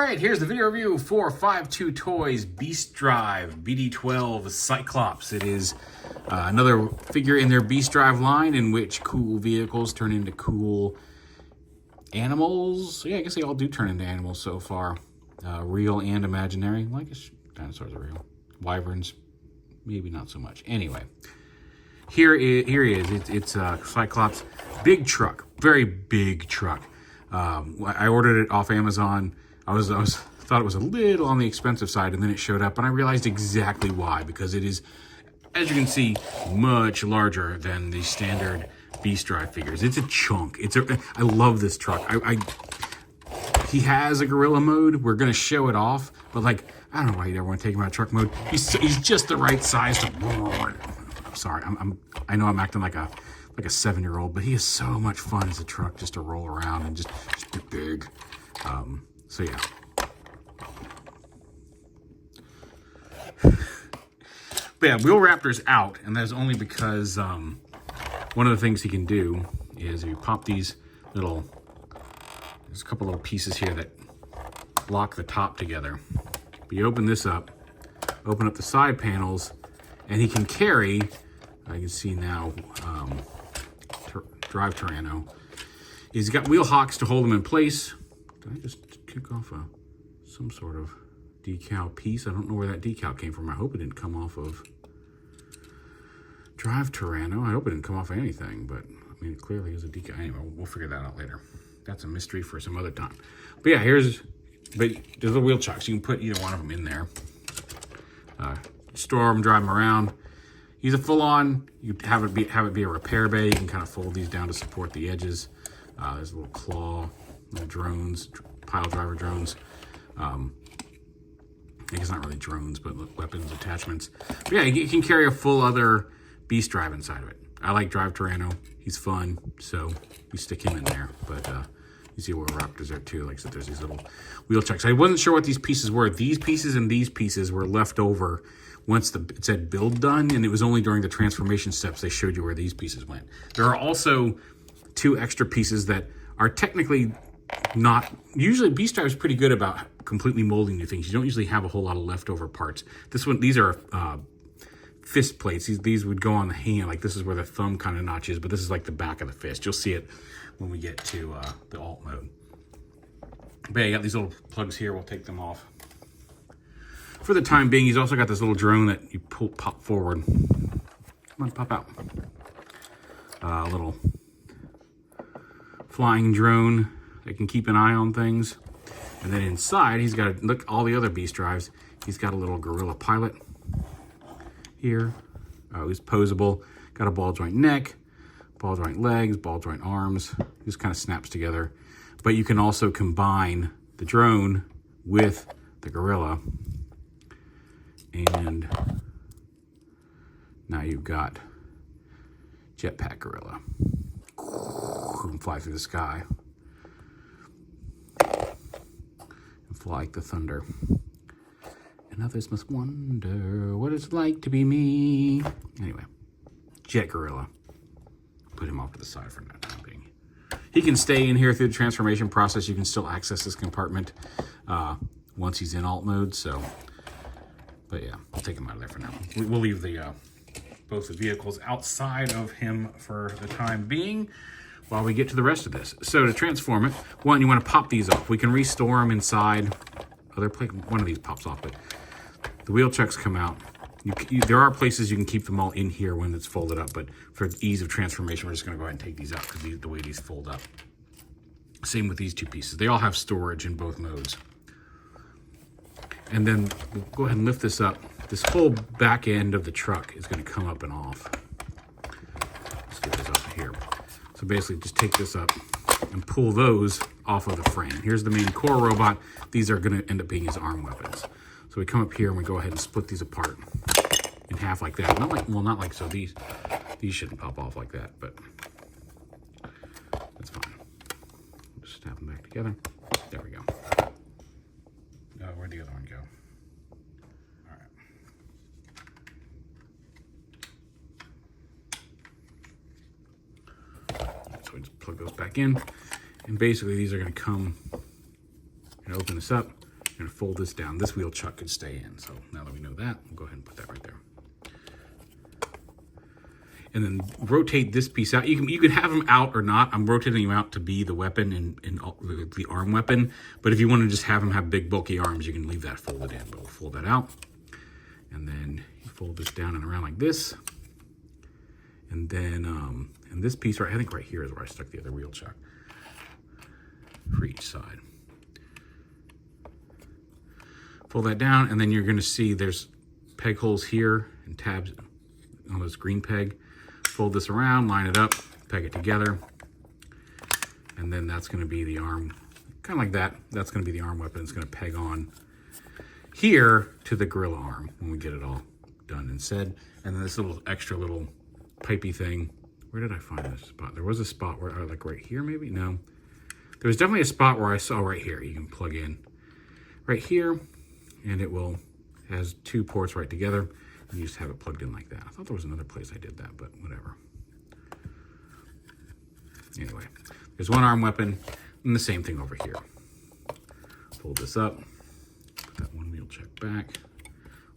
right, here's the video review for 5.2 Toys BeastDrive BD-12 Cyclops. It is another figure in their BeastDrive line in which cool vehicles turn into cool animals. Yeah, I guess they all do turn into animals so far. Real and imaginary. Well, I guess dinosaurs are real. Wyverns, maybe not so much. Anyway, here he is. It's Cyclops. Big truck. Very big truck. I ordered it off Amazon. I thought it was a little on the expensive side, and then it showed up, and I realized exactly why, because it is, as you can see, much larger than the standard BeastDrive figures. It's a chunk. I love this truck. He has a gorilla mode. We're gonna show it off, but like, I don't know why you'd ever want to take him out of truck mode. He's just the right size to. I'm sorry. I know I'm acting like a 7-year-old, but he is so much fun as a truck just to roll around and just be big. So yeah. But yeah, Wheel Raptor's out, and that's only because one of the things he can do is if you pop these little, there's a couple little pieces here that lock the top together. But you open this up, open up the side panels, and he can carry, I can see now, Drive Tyranno. He's got wheel hocks to hold him in place. Did I just kick off some sort of decal piece? I don't know where that decal came from. I hope it didn't come off of Drive Tyranno. I hope it didn't come off of anything, but I mean, it clearly is a decal. Anyway, we'll figure that out later. That's a mystery for some other time. But yeah, there's the wheel chocks. You can put either one of them in there. Store them, drive them around. He's a full-on, you have it be a repair bay. You can kind of fold these down to support the edges. There's a little claw, little drones, pile driver drones. I guess it's not really drones, but weapons, attachments. But yeah, you can carry a full other BeastDrive inside of it. I like Drive Tyranno. He's fun, so we stick him in there. But you see where Raptors are too. Like I said, there's these little wheel checks. I wasn't sure what these pieces were. These pieces and these pieces were left over once it said build done, and it was only during the transformation steps they showed you where these pieces went. There are also 2 extra pieces that are technically not, usually BeastDrive is pretty good about completely molding new things. You don't usually have a whole lot of leftover parts. These are fist plates. These would go on the hand, like this is where the thumb kind of notch is, but this is like the back of the fist. You'll see it when we get to the alt mode. But yeah, you got these little plugs here. We'll take them off for the time being. He's also got this little drone that you pop forward. Come on, pop out. A little flying drone that can keep an eye on things. And then inside, he's got, look, all the other BeastDrives. He's got a little gorilla pilot here. He's posable. Got a ball joint neck, ball joint legs, ball joint arms. Just kind of snaps together. But you can also combine the drone with the gorilla. And now you've got Jetpack Gorilla. You can fly through the sky and fly like the thunder. And others must wonder what it's like to be me. Anyway, Jet Gorilla. Put him off to the side for now being. He can stay in here through the transformation process. You can still access this compartment once he's in alt mode. So. But yeah, I'll take him out of there for now. We'll leave both the vehicles outside of him for the time being while we get to the rest of this. So to transform it, one, you want to pop these off. We can restore them inside. One of these pops off, but the wheel checks come out. There are places you can keep them all in here when it's folded up, but for ease of transformation, we're just going to go ahead and take these out because the way these fold up. Same with these 2 pieces. They all have storage in both modes. And then we'll go ahead and lift this up. This whole back end of the truck is going to come up and off. Let's get this up here. So basically just take this up and pull those off of the frame. Here's the main core robot. These are going to end up being his arm weapons. So we come up here and we go ahead and split these apart in half like that. Not like so. These shouldn't pop off like that, but that's fine. Just snap them back together. There we go. Where'd the other one go? All right. So plug those back in. And basically these are going to come and open this up, You're gonna fold this down. This wheel chuck could stay in. So now that we know that, we'll go ahead and put that right there. And then rotate this piece out. You can have them out or not. I'm rotating them out to be the weapon and the arm weapon. But if you want to just have them have big bulky arms, you can leave that folded in. But we'll fold that out. And then you fold this down and around like this. And then and this piece right, I think right here is where I stuck the other wheel chuck for each side. Fold that down, and then you're going to see there's peg holes here and tabs on this green peg. Fold this around, line it up, peg it together, and then that's going to be the arm, kind of like that. That's going to be the arm weapon. It's going to peg on here to the gorilla arm when we get it all done and said. And then this little extra little pipey thing. Where did I find this spot? There was a spot where, like right here maybe? No. There was definitely a spot where I saw right here. You can plug in right here, and it has two ports right together. And you just have it plugged in like that. I thought there was another place I did that, but whatever. Anyway, there's one arm weapon, and the same thing over here. Fold this up, put that one wheel check back,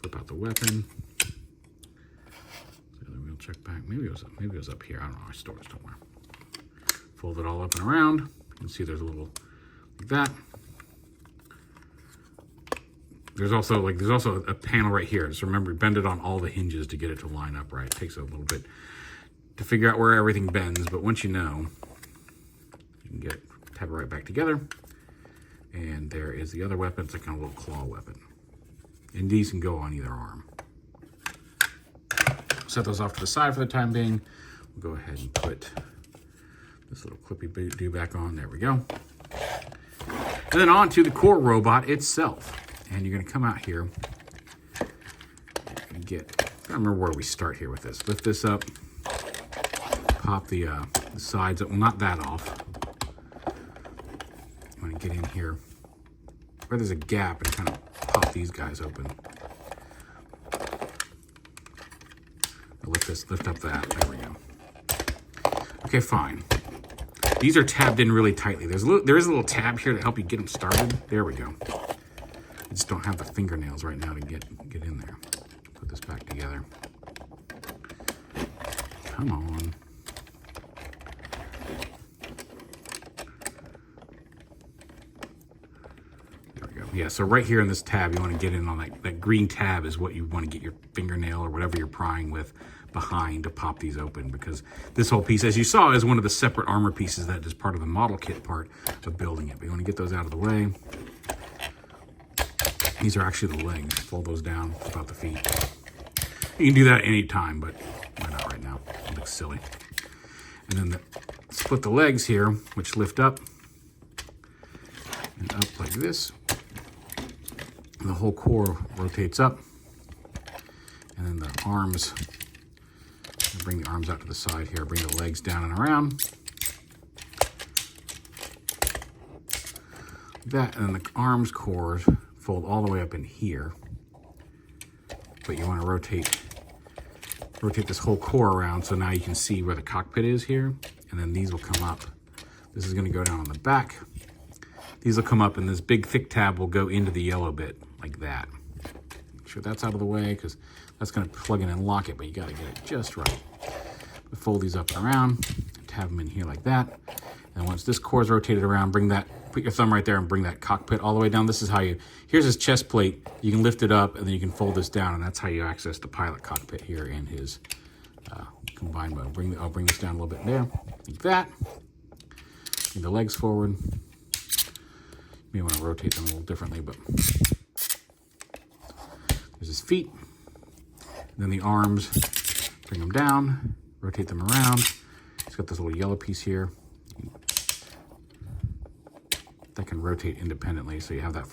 flip out the weapon. The other wheel check back. Maybe it was up here. I don't know. I stored it somewhere. Fold it all up and around. You can see there's a little like that. There's also a panel right here. Just remember, bend it on all the hinges to get it to line up right. It takes a little bit to figure out where everything bends, but once you know, you can tab it right back together. And there is the other weapon. It's like kind of a little claw weapon. And these can go on either arm. Set those off to the side for the time being. We'll go ahead and put this little clippy do back on. There we go. And then on to the core robot itself. And you're going to come out here and I don't remember where we start here with this. Lift this up, pop the sides up. Well, not that off. You want to get in here where there's a gap and kind of pop these guys open. Lift up that. There we go. Okay, fine. These are tabbed in really tightly. There is a little tab here to help you get them started. There we go. I just don't have the fingernails right now to get in there. Put this back together. Come on. There we go. Yeah, so right here in this tab, you want to get in on that green tab is what you want to get your fingernail or whatever you're prying with behind to pop these open, because this whole piece, as you saw, is one of the separate armor pieces that is part of the model kit part of building it. But you want to get those out of the way. These are actually the legs. Fold those down about the feet. You can do that any time, but why not right now? It looks silly. And then split the legs here, which lift up and up like this. And the whole core rotates up. And then the arms, bring the arms out to the side here, bring the legs down and around. That, and then the arms cores fold all the way up in here, but you want to rotate this whole core around so now you can see where the cockpit is here, and then these will come up. This is going to go down on the back. These will come up, and this big thick tab will go into the yellow bit like that. Make sure that's out of the way because that's going to plug in and lock it, but you got to get it just right. But fold these up and around, tab them in here like that, and once this core is rotated around, put your thumb right there and bring that cockpit all the way down. This is how here's his chest plate. You can lift it up and then you can fold this down, and that's how you access the pilot cockpit here in his combined mode. I'll bring this down a little bit there, like that. Bring the legs forward. You may want to rotate them a little differently, but there's his feet. And then the arms, bring them down, rotate them around. He's got this little yellow piece here that can rotate independently, so you have that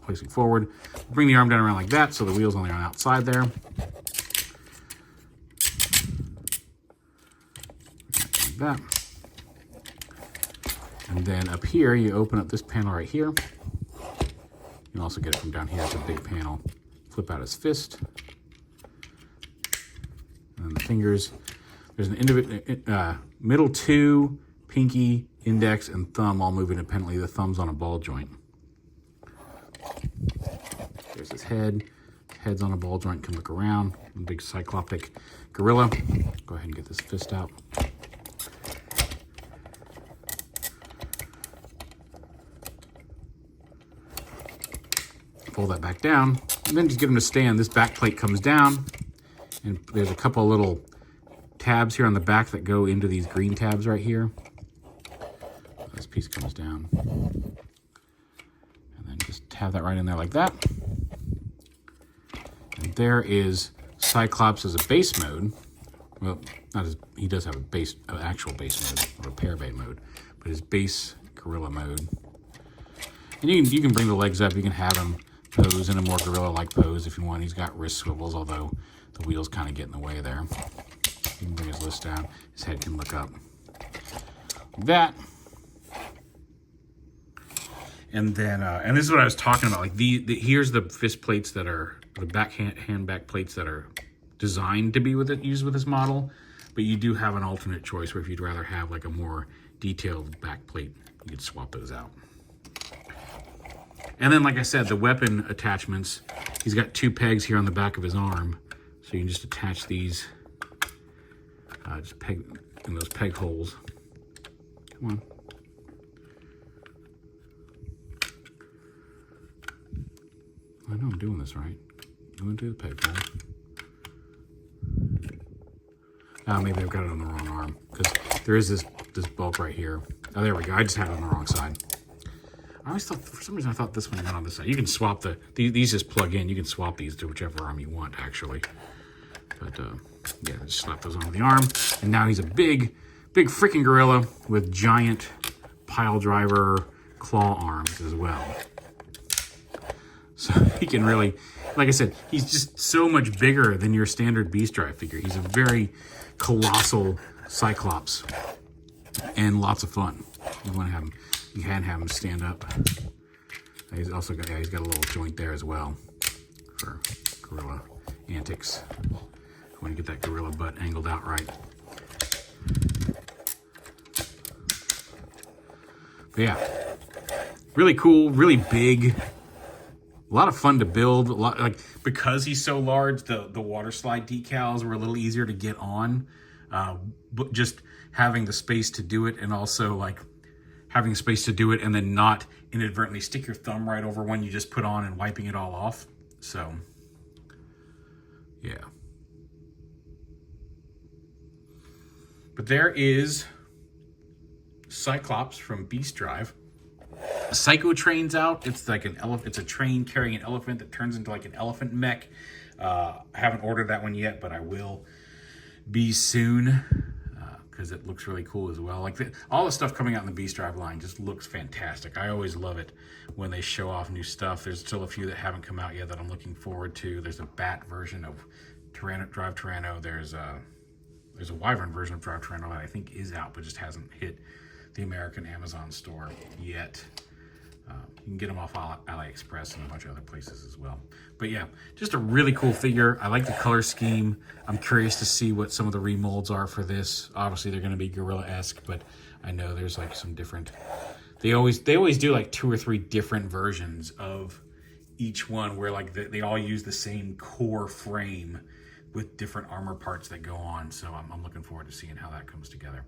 facing forward. Bring the arm down around like that, so the wheel's only on the outside there. Like that. And then up here, you open up this panel right here. You can also get it from down here. It's a big panel. Flip out his fist. And then the fingers. There's an middle two, pinky, index, and thumb all move independently. The thumb's on a ball joint. There's his head. Head's on a ball joint, can look around. A big cyclopic gorilla. Go ahead and get this fist out. Pull that back down, and then just get him to stand. This back plate comes down, and there's a couple of little tabs here on the back that go into these green tabs right here. This piece comes down, and then just tab that right in there like that. And there is Cyclops as a base mode. Well, not as, he does have a base, an actual base mode, or repair bay mode, but his base gorilla mode. And you can bring the legs up. You can have him pose in a more gorilla-like pose if you want. He's got wrist swivels, although the wheels kind of get in the way there. You can bring his list down. His head can look up. Like that. And then, and this is what I was talking about. Like here's the fist plates that are the hand back plates that are designed to be used with this model. But you do have an alternate choice where if you'd rather have like a more detailed back plate, you could swap those out. And then, like I said, the weapon attachments, he's got 2 pegs here on the back of his arm. So you can just attach these, just peg in those peg holes. Come on. I know I'm doing this right. Go into the peg hole. Maybe I've got it on the wrong arm, because there is this bulk right here. Oh, there we go. I just had it on the wrong side. I always thought, for some reason, I thought this one went on this side. You can swap these just plug in. You can swap these to whichever arm you want, actually. But, yeah, just slap those onto the arm. And now he's a big freaking gorilla with giant pile driver claw arms as well. So he can really, like I said, he's just so much bigger than your standard BeastDrive figure. He's a very colossal Cyclops and lots of fun. You want to have him. You can have him stand up. He's also got, he's got a little joint there as well for gorilla antics. When you get that gorilla butt angled out right. But yeah, really cool, really big. A lot of fun to build. A lot, like, because he's so large, the water slide decals were a little easier to get on. But just having the space to do it, and also like having space to do it and then not inadvertently stick your thumb right over one you just put on and wiping it all off. So, yeah. But there is Cyclops from BeastDrive. Psycho Train's out. It's like an elephant. It's a train carrying an elephant that turns into like an elephant mech. I haven't ordered that one yet, but I will be soon. Because it looks really cool as well. Like all the stuff coming out in the BeastDrive line just looks fantastic. I always love it when they show off new stuff. There's still a few that haven't come out yet that I'm looking forward to. There's a bat version of Drive Tyranno. There's a Wyvern version of Drive Tyranno that I think is out, but just hasn't hit the American Amazon store yet. You can get them off AliExpress and a bunch of other places as well. But yeah, just a really cool figure. I like the color scheme. I'm curious to see what some of the remolds are for this. Obviously, they're going to be gorilla-esque, but I know there's like some different. They always do like 2 or 3 different versions of each one, where like they all use the same core frame with different armor parts that go on. So I'm looking forward to seeing how that comes together.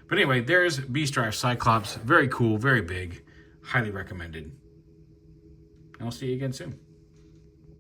But anyway, there's BeastDrive Cyclops. Very cool, very big. Highly recommended. And I'll see you again soon.